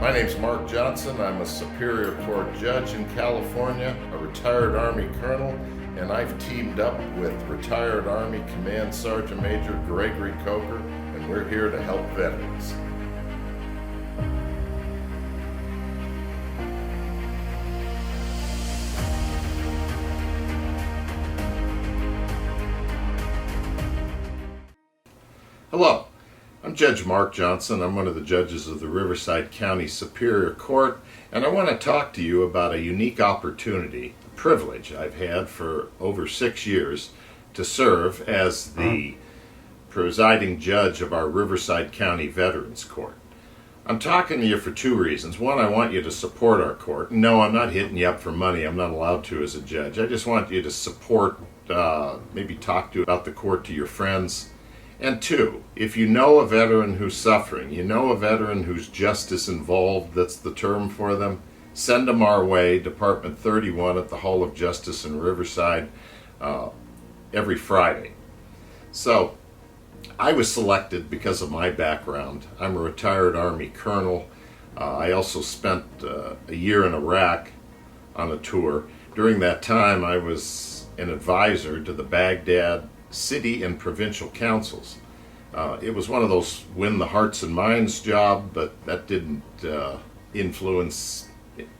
My name's Mark Johnson. I'm a Superior Court judge in California, a retired Army colonel, and I've teamed up with retired Army Command Sergeant Major Gregory, and we're here to help veterans. Hello, I'm Judge Mark Johnson. I'm one of the judges of the Riverside County Superior Court, and I want to talk to you about a unique opportunity, a privilege I've had for over 6 years to serve as the presiding judge of our Riverside County Veterans Court. I'm talking to you for two reasons. One, I want you to support our court. No, I'm not hitting you up for money. I'm not allowed to as a judge. I just want you to support, maybe talk to about the court to your friends. And two, if you know a veteran who's suffering, you know a veteran who's justice involved, that's the term for them, send them our way, Department 31 at the Hall of Justice in Riverside, every Friday. So, I was selected because of my background. I'm a retired Army colonel. I also spent a year in Iraq on a tour. During that time, I was an advisor to the Baghdad city and provincial councils. It was one of those win the hearts and minds job, but that didn't influence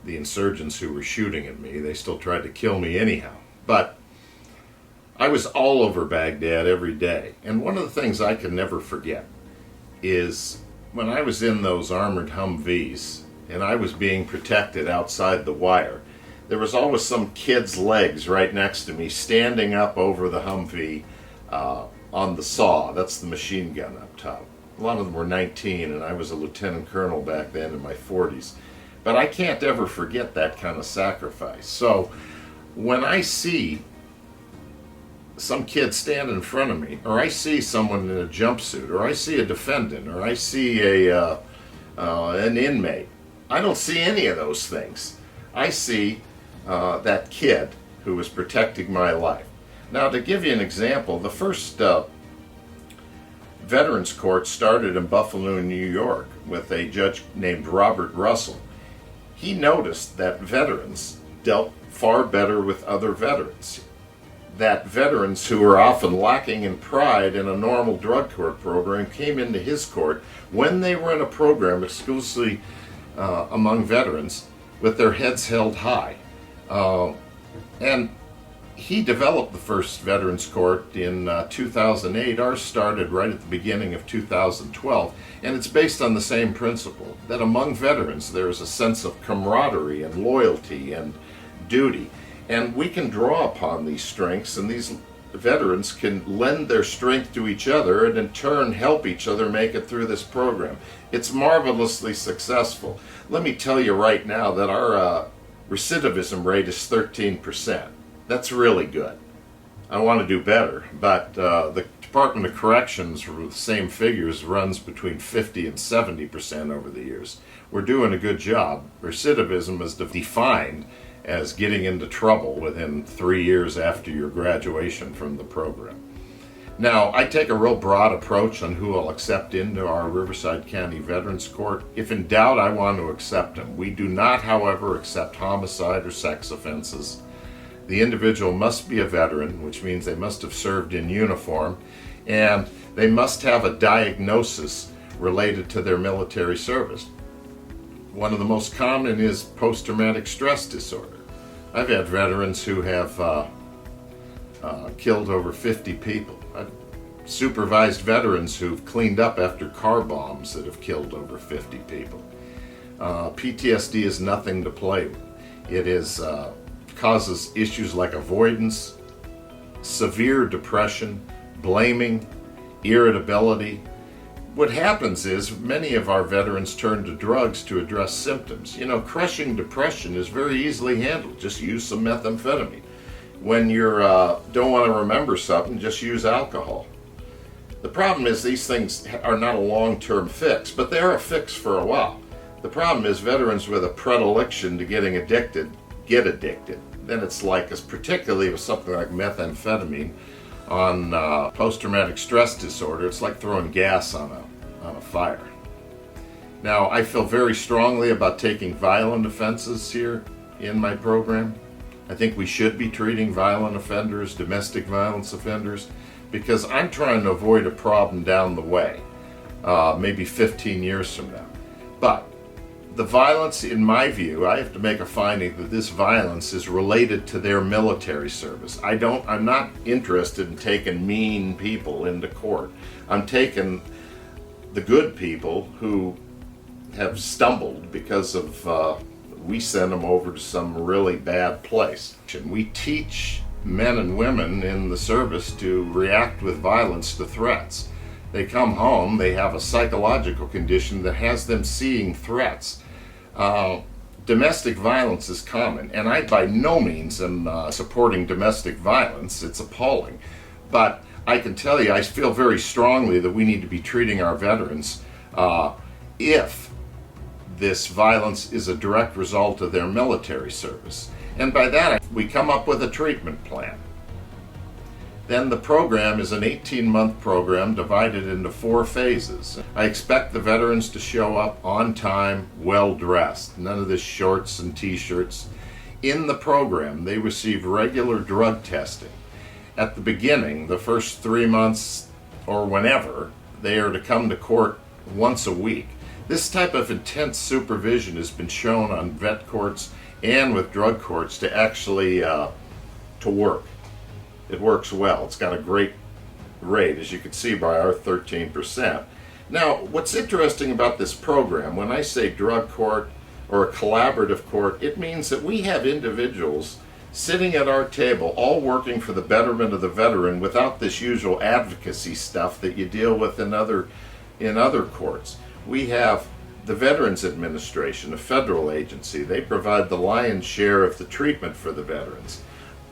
the insurgents who were shooting at me. They still tried to kill me anyhow. But I was all over Baghdad every day. And one of the things I can never forget is when I was in those armored Humvees and I was being protected outside the wire, there was always some kid's legs right next to me standing up over the Humvee on the saw. That's the machine gun up top. A lot of them were 19, and I was a lieutenant colonel back then in my 40s. But I can't ever forget that kind of sacrifice. So when I see some kid stand in front of me, or I see someone in a jumpsuit, or I see a defendant, or I see an inmate, I don't see any of those things. I see that kid who was protecting my life. Now, to give you an example, the first Veterans Court started in Buffalo, New York, with a judge named Robert Russell. He noticed that veterans dealt far better with other veterans. That veterans who were often lacking in pride in a normal drug court program came into his court when they were in a program exclusively among veterans with their heads held high. And he developed the first Veterans Court in 2008. Ours started right at the beginning of 2012, and it's based on the same principle, that among veterans there is a sense of camaraderie and loyalty and duty. And we can draw upon these strengths, and these veterans can lend their strength to each other and in turn help each other make it through this program. It's marvelously successful. Let me tell you right now that our recidivism rate is 13%. That's really good. I want to do better, but the Department of Corrections, with the same figures, runs between 50 and 70% over the years. We're doing a good job. Recidivism is defined as getting into trouble within 3 years after your graduation from the program. Now, I take a real broad approach on who I'll accept into our Riverside County Veterans Court. If in doubt, I want to accept them. We do not, however, accept homicide or sex offenses. The individual must be a veteran, which means they must have served in uniform, and they must have a diagnosis related to their military service. One of the most common is post-traumatic stress disorder. I've had veterans who have killed over 50 people. I've supervised veterans who've cleaned up after car bombs that have killed over 50 people. PTSD is nothing to play with. It causes issues like avoidance, severe depression, blaming, irritability. What happens is many of our veterans turn to drugs to address symptoms. You know, crushing depression is very easily handled. Just use some methamphetamine. When you don't want to remember something, just use alcohol. The problem is these things are not a long-term fix, but they are a fix for a while. The problem is veterans with a predilection to getting addicted get addicted. Then it's like, particularly with something like methamphetamine, on post-traumatic stress disorder, it's like throwing gas on a fire. Now, I feel very strongly about taking violent offenses here in my program. I think we should be treating violent offenders, domestic violence offenders, because I'm trying to avoid a problem down the way, maybe 15 years from now. But the violence, in my view, I have to make a finding that this violence is related to their military service. I'm not interested in taking mean people into court. I'm taking the good people who have stumbled because of we send them over to some really bad place. We teach men and women in the service to react with violence to threats. They come home, they have a psychological condition that has them seeing threats. Domestic violence is common, and I by no means am supporting domestic violence. It's appalling. But I can tell you, I feel very strongly that we need to be treating our veterans if this violence is a direct result of their military service. And by that, we come up with a treatment plan. Then the program is an 18-month program divided into 4 phases. I expect the veterans to show up on time, well-dressed, none of this shorts and t-shirts. In the program, they receive regular drug testing. At the beginning, the first 3 months or whenever, they are to come to court once a week. This type of intense supervision has been shown on vet courts and with drug courts to actually to work. It works well. It's got a great rate, as you can see by our 13%. Now, what's interesting about this program, when I say drug court or a collaborative court, it means that we have individuals sitting at our table, all working for the betterment of the veteran without this usual advocacy stuff that you deal with in other courts. We have the Veterans Administration, a federal agency. They provide the lion's share of the treatment for the veterans.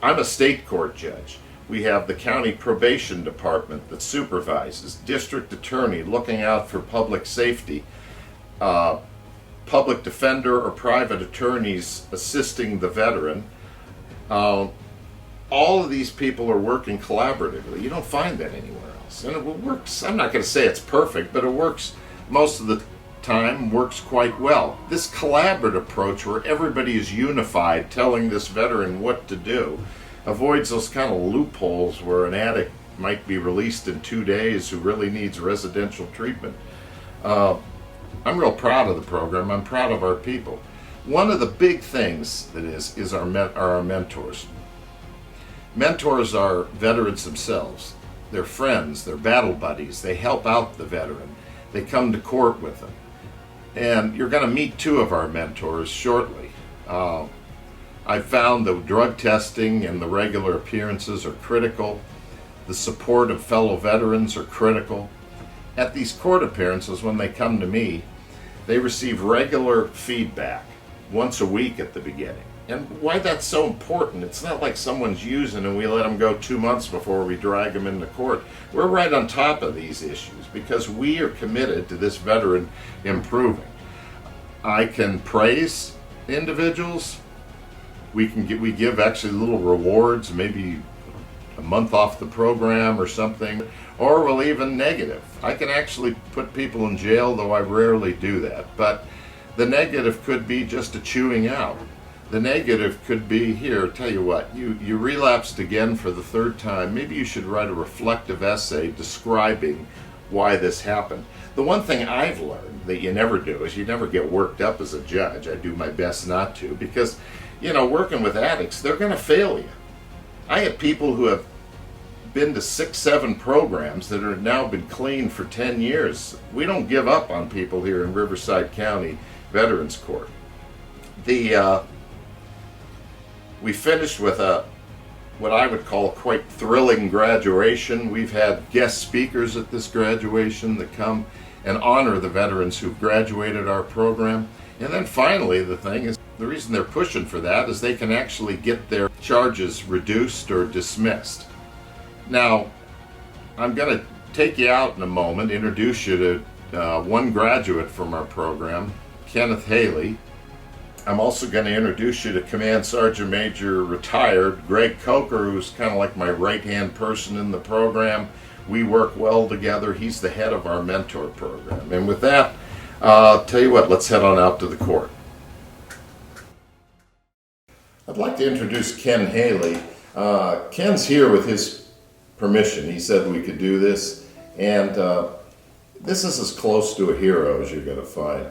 I'm a state court judge. We have the county probation department that supervises, district attorney looking out for public safety, public defender or private attorneys assisting the veteran. All of these people are working collaboratively. You don't find that anywhere else. And it works. I'm not going to say it's perfect, but it works most of the time, works quite well. This collaborative approach where everybody is unified telling this veteran what to do avoids those kind of loopholes where an addict might be released in 2 days who really needs residential treatment. I'm real proud of the program. I'm proud of our people. One of the big things that is our mentors. Mentors are veterans themselves. They're friends, they're battle buddies. They help out the veteran. They come to court with them. And you're going to meet 2 of our mentors shortly. I found the drug testing and the regular appearances are critical. The support of fellow veterans are critical. At these court appearances, when they come to me, they receive regular feedback once a week at the beginning. And why that's so important, it's not like someone's using and we let them go 2 months before we drag them into court. We're right on top of these issues because we are committed to this veteran improving. I can praise individuals. We give actually little rewards, maybe a month off the program or something, or we'll even negative. I can actually put people in jail, though I rarely do that. But the negative could be just a chewing out. The negative could be, here, tell you what, you relapsed again for the 3rd time. Maybe you should write a reflective essay describing why this happened. The one thing I've learned that you never do is you never get worked up as a judge. I do my best not to because, working with addicts, they're going to fail you. I have people who have been to 6, 7 programs that have now been clean for 10 years. We don't give up on people here in Riverside County Veterans Court. We finished with what I would call a quite thrilling graduation. We've had guest speakers at this graduation that come and honor the veterans who've graduated our program. And then finally, the thing is, the reason they're pushing for that is they can actually get their charges reduced or dismissed. Now, I'm going to take you out in a moment, introduce you to one graduate from our program, Kenneth Haley. I'm also going to introduce you to Command Sergeant Major retired Greg Coker, who's kind of like my right-hand person in the program. We work well together. He's the head of our mentor program. And with that, Tell you what, let's head on out to the court. I'd like to introduce Ken Haley. Ken's here with his permission. He said we could do this, and this is as close to a hero as you're going to find.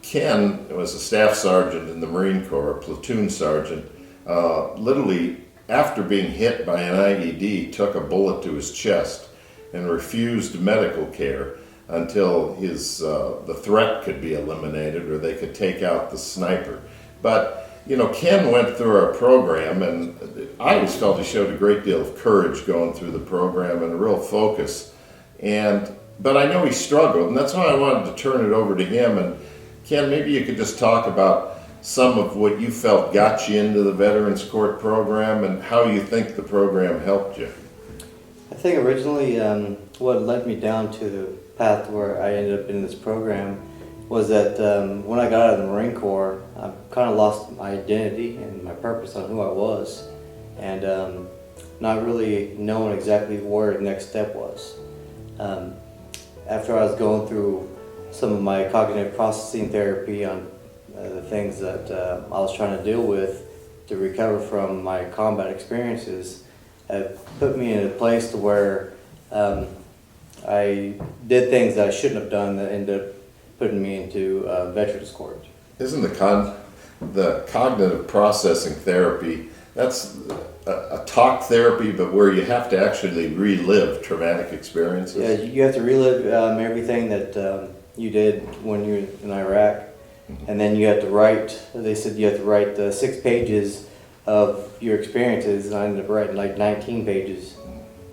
Ken was a staff sergeant in the Marine Corps, a platoon sergeant. Literally, after being hit by an IED, took a bullet to his chest and refused medical care until the threat could be eliminated or they could take out the sniper. But Ken went through our program, and I always felt he showed a great deal of courage going through the program and a real focus. But I know he struggled, and that's why I wanted to turn it over to him. And Ken, maybe you could just talk about some of what you felt got you into the Veterans Court program and how you think the program helped you. I think originally what led me down to the path where I ended up in this program was that when I got out of the Marine Corps, I kind of lost my identity and my purpose on who I was, and not really knowing exactly where the next step was. After I was going through some of my cognitive processing therapy on the things that I was trying to deal with to recover from my combat experiences, it put me in a place to where I did things that I shouldn't have done that ended up putting me into Veterans Court. Isn't the cognitive processing therapy, that's a talk therapy, but where you have to actually relive traumatic experiences? Yeah, you have to relive everything that you did when you were in Iraq, and then you have to write, they said you have to write 6 pages of your experiences, and I ended up writing like 19 pages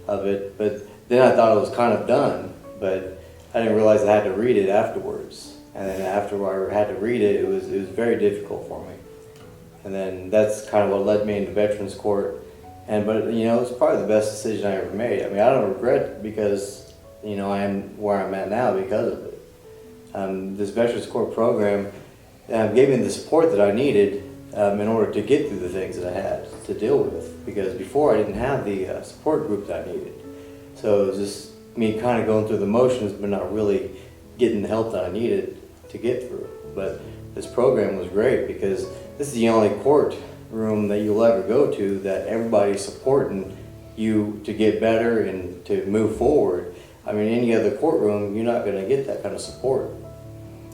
of it, but then I thought it was kind of done, but I didn't realize I had to read it afterwards. And then after I had to read it, it was very difficult for me. And then that's kind of what led me into Veterans Court. But it's probably the best decision I ever made. I mean, I don't regret it because I am where I'm at now because of it. This Veterans Court program gave me the support that I needed in order to get through the things that I had to deal with. Because before I didn't have the support group that I needed. So it was just me kind of going through the motions, but not really getting the help that I needed to get through. But this program was great because this is the only courtroom that you'll ever go to that everybody's supporting you to get better and to move forward. I mean, any other courtroom, you're not going to get that kind of support.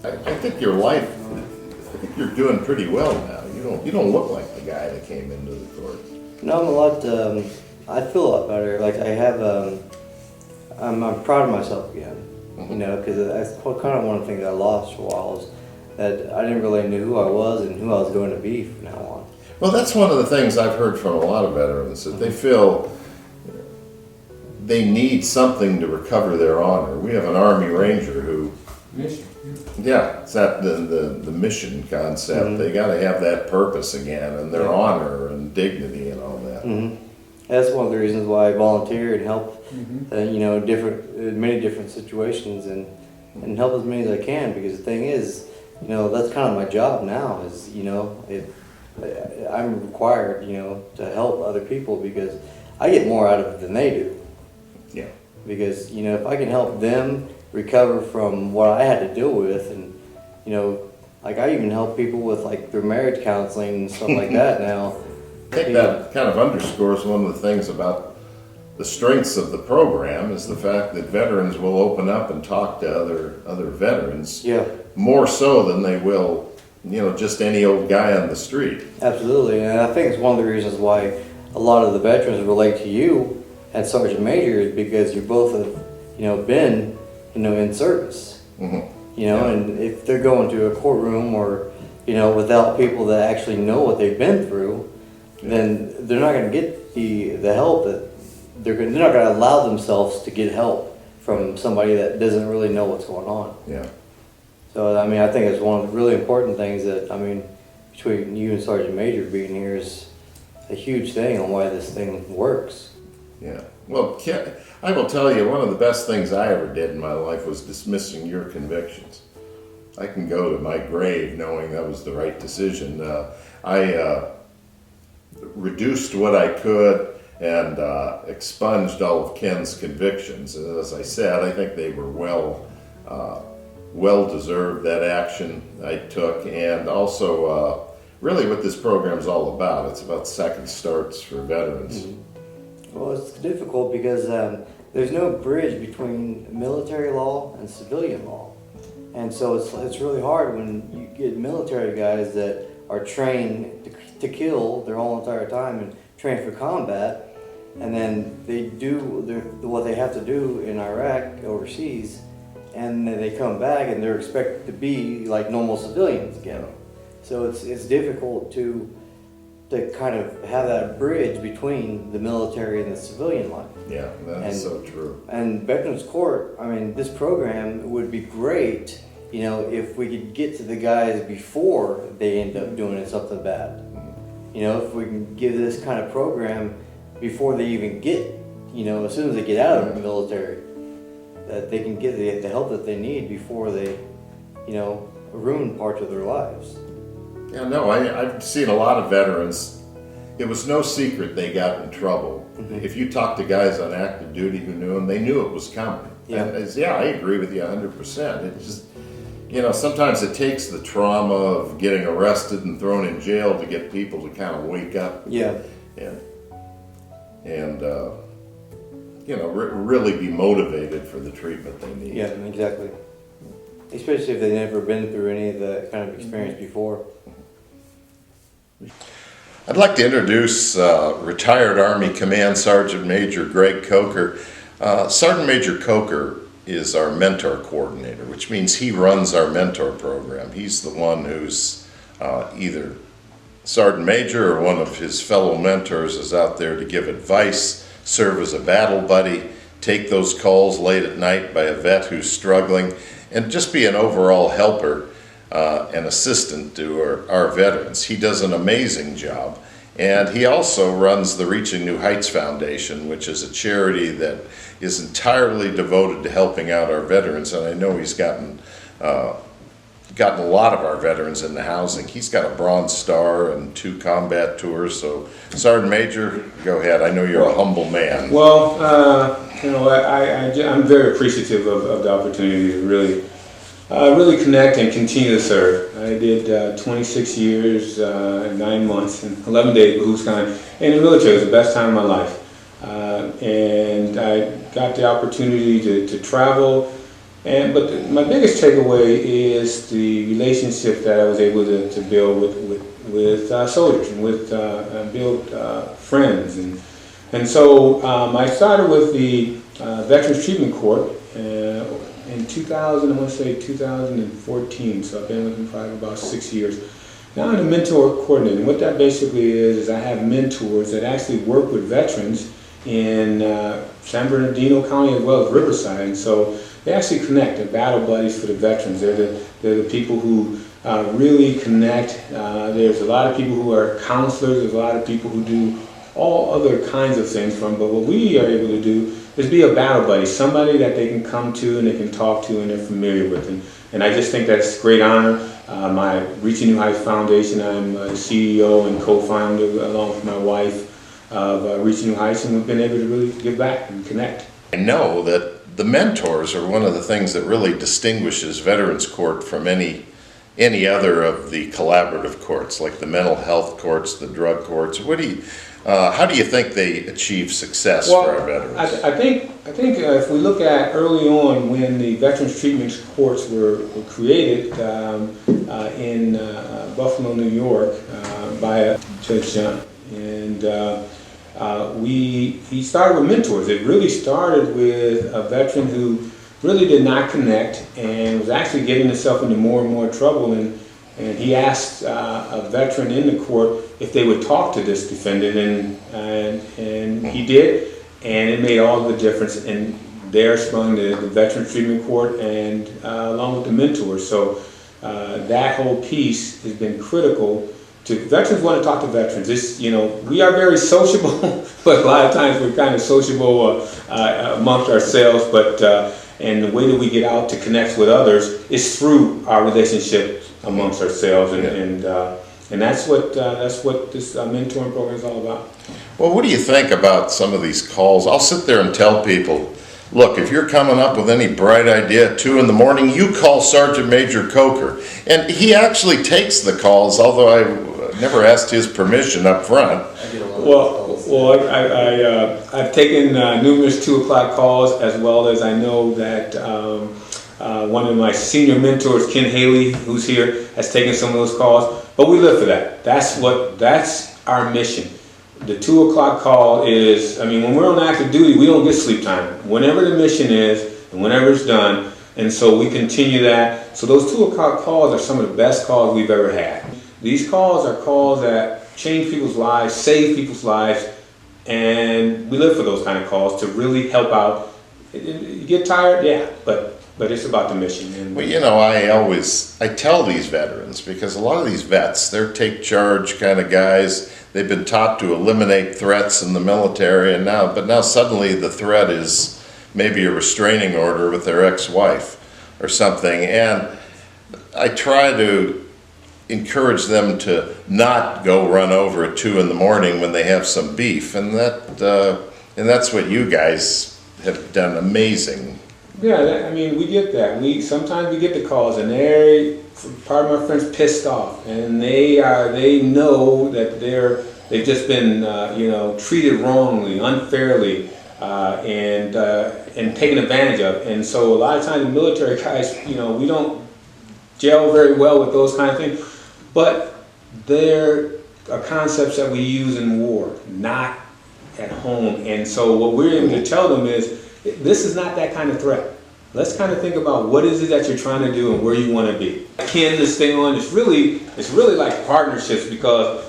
I think your life, I think you're doing pretty well now. You don't look like the guy that came into the court. No, I'm a lot, I feel a lot better. Like I have, I'm proud of myself again, because that's kind of one of the things I lost for a while is that I didn't really know who I was and who I was going to be from now on. Well, that's one of the things I've heard from a lot of veterans, that they feel they need something to recover their honor. We have an Army Ranger who, it's that the mission concept. Mm-hmm. They got to have that purpose again and their honor and dignity and all that. Mm-hmm. That's one of the reasons why I volunteer and help, many different situations and help as many as I can, because the thing is, that's kind of my job now is, I'm required, to help other people because I get more out of it than they do. Yeah. Because, if I can help them recover from what I had to deal with and, like I even help people with like their marriage counseling and stuff like that now. I think that kind of underscores one of the things about the strengths of the program is the fact that veterans will open up and talk to other veterans more so than they will, just any old guy on the street. Absolutely, and I think it's one of the reasons why a lot of the veterans relate to you at Sergeant Major is because you both have, been, in service. Mm-hmm. And if they're going to a courtroom or, without people that actually know what they've been through, then they're not going to get the help that they're not going to allow themselves to get help from somebody that doesn't really know what's going on. Yeah. So I mean, I think it's one of the really important things that between you and Sergeant Major being here is a huge thing on why this thing works. Yeah. Well, I will tell you, one of the best things I ever did in my life was dismissing your convictions. I can go to my grave knowing that was the right decision. I reduced what I could and expunged all of Ken's convictions. And as I said, I think they were well well deserved, that action I took, and also really what this program's all about. It's about second starts for veterans. Well, it's difficult because there's no bridge between military law and civilian law. And so it's really hard when you get military guys that are trained to kill their whole entire time and trained for combat, and then they do what they have to do in Iraq, overseas, and then they come back and they're expected to be like normal civilians again. So it's difficult to kind of have that bridge between the military and the civilian life. Yeah, that's so true. And Veterans Court, I mean, this program would be great, you know, if we could get to the guys before they end up doing something bad. You know, if we can give this kind of program before they even get, you know, as soon as they get out of the military, that they can get the help that they need before they, you know, ruin parts of their lives. Yeah, no, I've seen a lot of veterans. It was no secret they got in trouble. If you talk to guys on active duty who knew them, they knew it was coming. Yeah. And I agree with you 100%. It just, you know, sometimes it takes the trauma of getting arrested and thrown in jail to get people to kind of wake up. Yeah. And you know, really be motivated for the treatment they need. Yeah, exactly. Especially if they've never been through any of that kind of experience before. I'd like to introduce retired Army Command Sergeant Major Greg Coker. Sergeant Major Coker is our mentor coordinator, which means he runs our mentor program. He's the one who's either Sergeant Major or one of his fellow mentors is out there to give advice, serve as a battle buddy, take those calls late at night by a vet who's struggling, and just be an overall helper and assistant to our veterans. He does an amazing job. And he also runs the Reaching New Heights Foundation, which is a charity that is entirely devoted to helping out our veterans. And I know he's gotten a lot of our veterans into housing. He's got a Bronze Star and 2 combat tours. So, Sergeant Major, go ahead. I know you're a humble man. Well, you know, I'm very appreciative of the opportunity to really connect and continue to serve. I did 26 years, 9 months, and 11 days Boots Con in the military. It was the best time of my life. And I got the opportunity to travel. But my biggest takeaway is the relationship that I was able to build with soldiers and build friends. And so I started with the Veterans Treatment Court in 2014, so I've been with them for about 6 years. Now I'm the mentor coordinator, and what that basically is I have mentors that actually work with veterans in San Bernardino County as well as Riverside, and so they actually connect. They're battle buddies for the veterans. They're the people who really connect. There's a lot of people who are counselors. There's a lot of people who do all other kinds of things but what we are able to do is be a battle buddy, somebody that they can come to and they can talk to and they're familiar with. And I just think that's a great honor. My Reaching New Heights Foundation, I'm CEO and co-founder along with my wife of Reaching New Heights, and we've been able to really give back and connect. I know that the mentors are one of the things that really distinguishes Veterans Court from any other of the collaborative courts, like the mental health courts, the drug courts. How do you think they achieve success for our veterans? I think if we look at early on when the Veterans Treatment Courts were created in Buffalo, New York, by Judge John, and he started with mentors. It really started with a veteran who really did not connect and was actually getting himself into more and more trouble, and he asked a veteran in the court if they would talk to this defendant, and he did, and it made all the difference. And there sprung the Veterans Treatment Court, and along with the mentors. So that whole piece has been critical. Veterans want to talk to veterans. We are very sociable, but a lot of times we're kind of sociable amongst ourselves. And the way that we get out to connect with others is through our relationship amongst ourselves, and that's what this mentoring program is all about. Well, what do you think about some of these calls? I'll sit there and tell people, look, if you're coming up with any bright idea at 2 in the morning, you call Sergeant Major Coker. And he actually takes the calls, although I never asked his permission up front. I've taken numerous 2 o'clock calls, as well as I know that one of my senior mentors, Ken Haley, who's here, has taken some of those calls. But we live for that. That's our mission. The 2 o'clock call is, when we're on active duty, we don't get sleep time. Whenever the mission is, and whenever it's done, and so we continue that. So those 2 o'clock calls are some of the best calls we've ever had. These calls are calls that change people's lives, save people's lives, and we live for those kind of calls to really help out. You get tired? Yeah, but it's about the mission. And well, I tell these veterans, because a lot of these vets, they're take charge kind of guys. They've been taught to eliminate threats in the military, but now suddenly the threat is maybe a restraining order with their ex-wife or something. And I try to encourage them to not go run over at 2 in the morning when they have some beef, and that's what you guys have done amazing. Yeah, we get that. Sometimes we get the calls, and part of my friends pissed off, and they know that they've just been treated wrongly, unfairly, and taken advantage of. And so a lot of times the military guys, we don't gel very well with those kind of things, but they're concepts that we use in war, not at home. And so what we're able to tell them is, this is not that kind of threat. Let's kind of think about what is it that you're trying to do and where you want to be. Ken, this thing on, it's really like partnerships, because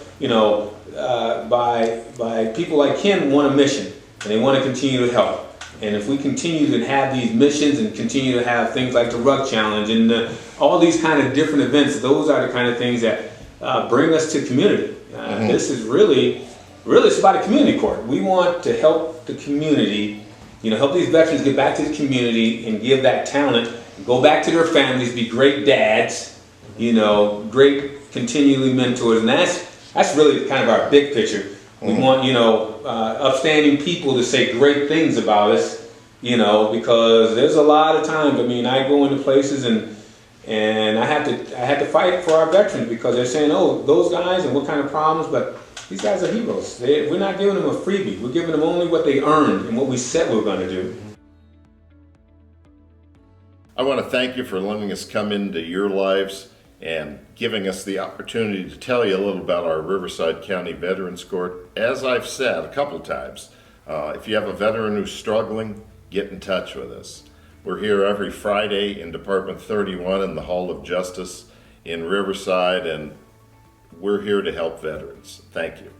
by people like Ken want a mission, and they want to continue to help. And if we continue to have these missions and continue to have things like the Ruck Challenge and all these kind of different events, those are the kind of things that bring us to community. This is really it's about a community court. We want to help the community, help these veterans get back to the community and give that talent, go back to their families, be great dads, great continually mentors. And that's really kind of our big picture. We want, upstanding people to say great things about us, because there's a lot of times, I go into places and I have to fight for our veterans, because they're saying, oh, those guys and what kind of problems, but these guys are heroes. We're not giving them a freebie. We're giving them only what they earned and what we said we were going to do. I want to thank you for letting us come into your lives and giving us the opportunity to tell you a little about our Riverside County Veterans Court. As I've said a couple times, if you have a veteran who's struggling, get in touch with us. We're here every Friday in Department 31 in the Hall of Justice in Riverside, and we're here to help veterans. Thank you.